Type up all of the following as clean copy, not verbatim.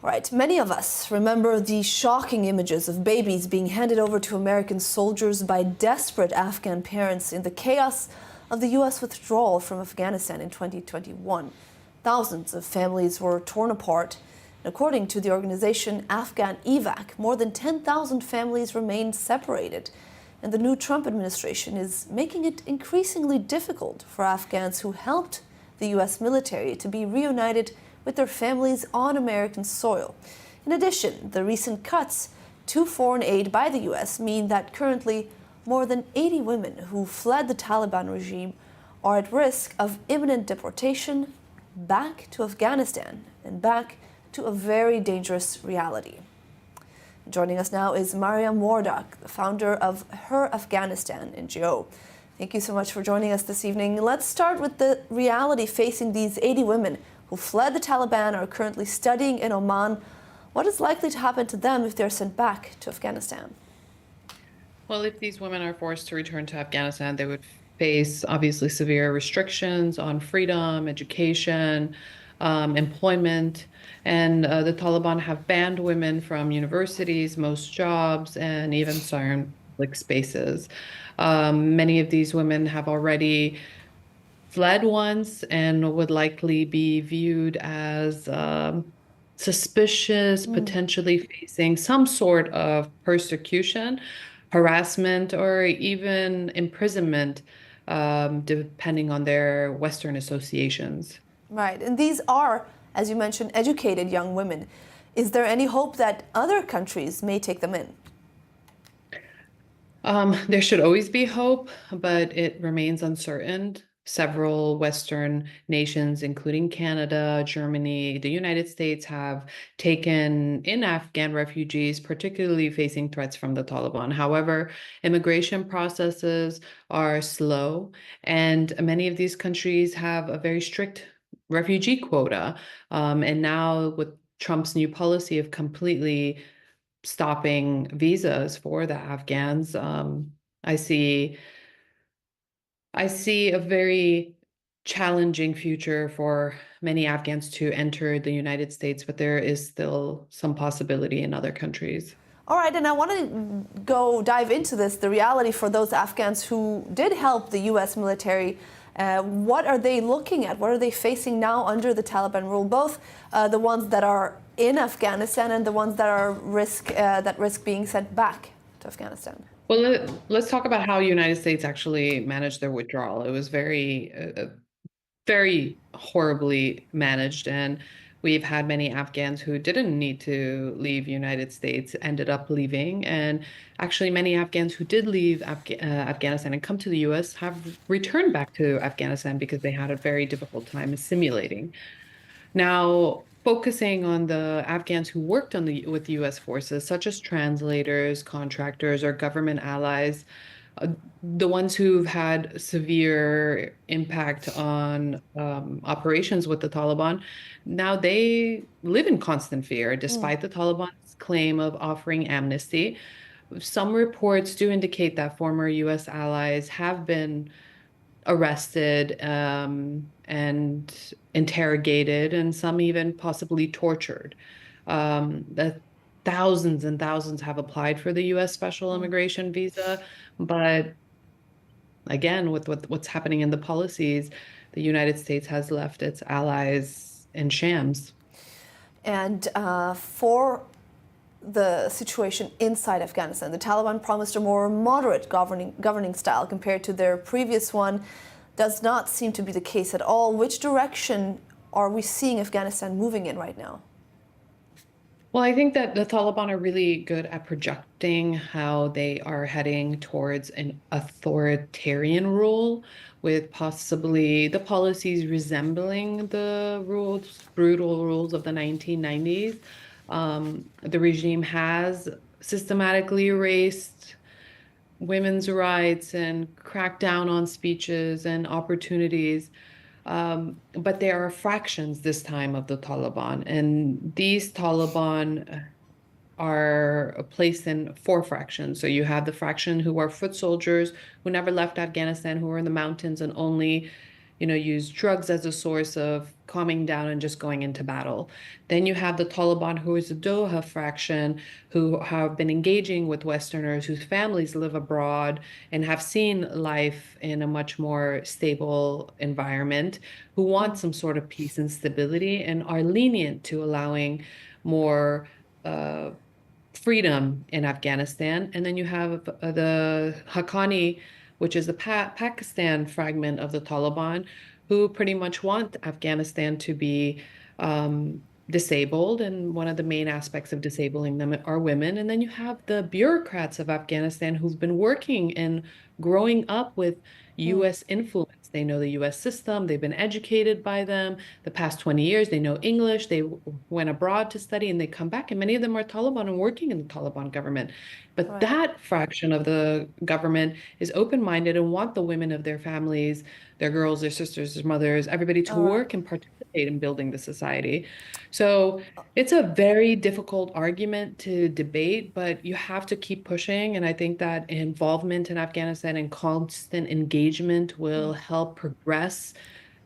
Right, many of us remember the shocking images of babies being handed over to American soldiers by desperate Afghan parents in the chaos of the U.S. withdrawal from Afghanistan in 2021. Thousands of families were torn apart. According to the organization Afghan EVAC, more than 10,000 families remain separated. And the new Trump administration is making it increasingly difficult for Afghans who helped the U.S. military to be reunited with their families on American soil. In addition, the recent cuts to foreign aid by the U.S. mean that currently more than 80 women who fled the Taliban regime are at risk of imminent deportation back to Afghanistan and back to a very dangerous reality. Joining us now is Mariam Wardak, the founder of Her Afghanistan NGO. Thank you so much for joining us this evening. Let's start with the reality facing these 80 women who fled the Taliban, are currently studying in Oman. What is likely to happen to them if they're sent back to Afghanistan? Well, if these women are forced to return to Afghanistan, they would face obviously severe restrictions on freedom, education, employment. And the Taliban have banned women from universities, most jobs, and even certain public spaces. Many of these women have already fled once and would likely be viewed as suspicious, potentially facing some sort of persecution, harassment, or even imprisonment, depending on their Western associations. Right, and these are, as you mentioned, educated young women. Is there any hope that other countries may take them in? There should always be hope, but it remains uncertain. Several Western nations, including Canada, Germany, the United States, have taken in Afghan refugees, particularly facing threats from the Taliban. However, immigration processes are slow, and many of these countries have a very strict refugee quota. And now, with Trump's new policy of completely stopping visas for the Afghans, I see I see a very challenging future for many Afghans to enter the United States, but there is still some possibility in other countries. All right, and I want to go dive into this, the reality for those Afghans who did help the U.S. military. What are they looking at? What are they facing now under the Taliban rule? Both the ones that are in Afghanistan and the ones that are risk being sent back to Afghanistan. Well, let's talk about how United States actually managed their withdrawal. It was very horribly managed, and we've had many Afghans who didn't need to leave United States ended up leaving, and actually many Afghans who did leave Afghanistan and come to the US have returned back to Afghanistan because they had a very difficult time assimilating. Now, focusing on the Afghans who worked with US forces, such as translators, contractors, or government allies, uh, the ones who've had severe impact on operations with the Taliban, now they live in constant fear, despite the Taliban's claim of offering amnesty. Some reports do indicate that former US allies have been arrested and interrogated, and some even possibly tortured. The thousands and thousands have applied for the US special immigration visa, but again, with what's happening in the policies, the United States has left its allies in shams. And for the situation inside Afghanistan, the Taliban promised a more moderate governing style compared to their previous one. Does not seem to be the case at all. Which direction are we seeing Afghanistan moving in right now? Well, I think that the Taliban are really good at projecting how they are heading towards an authoritarian rule, with possibly the policies resembling the brutal rules of the 1990s. The regime has systematically erased women's rights and cracked down on speeches and opportunities. But there are fractions this time of the Taliban, and these Taliban are placed in four fractions. So you have the fraction who are foot soldiers who never left Afghanistan, who are in the mountains and only use drugs as a source of calming down and just going into battle. Then you have the Taliban, who is a Doha faction, who have been engaging with Westerners whose families live abroad and have seen life in a much more stable environment, who want some sort of peace and stability and are lenient to allowing more uh, freedom in Afghanistan. And then you have the Haqqani, which is the Pakistan fragment of the Taliban, who pretty much want Afghanistan to be disabled. And one of the main aspects of disabling them are women. And then you have the bureaucrats of Afghanistan who've been working and growing up with US influence. They know the US system, they've been educated by them the past 20 years, they know English, they went abroad to study and they come back, and many of them are Taliban and working in the Taliban government. But Right. that fraction of the government is open-minded and want the women of their families, their girls, their sisters, their mothers, everybody to All right. work and participate in building the society. So it's a very difficult argument to debate, but you have to keep pushing. And I think that involvement in Afghanistan and constant engagement will help progress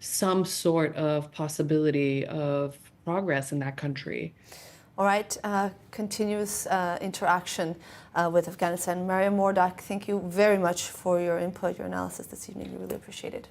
some sort of possibility of progress in that country. All right. Continuous interaction with Afghanistan. Mariam Mordak, thank you very much for your input, your analysis this evening. We really appreciate it.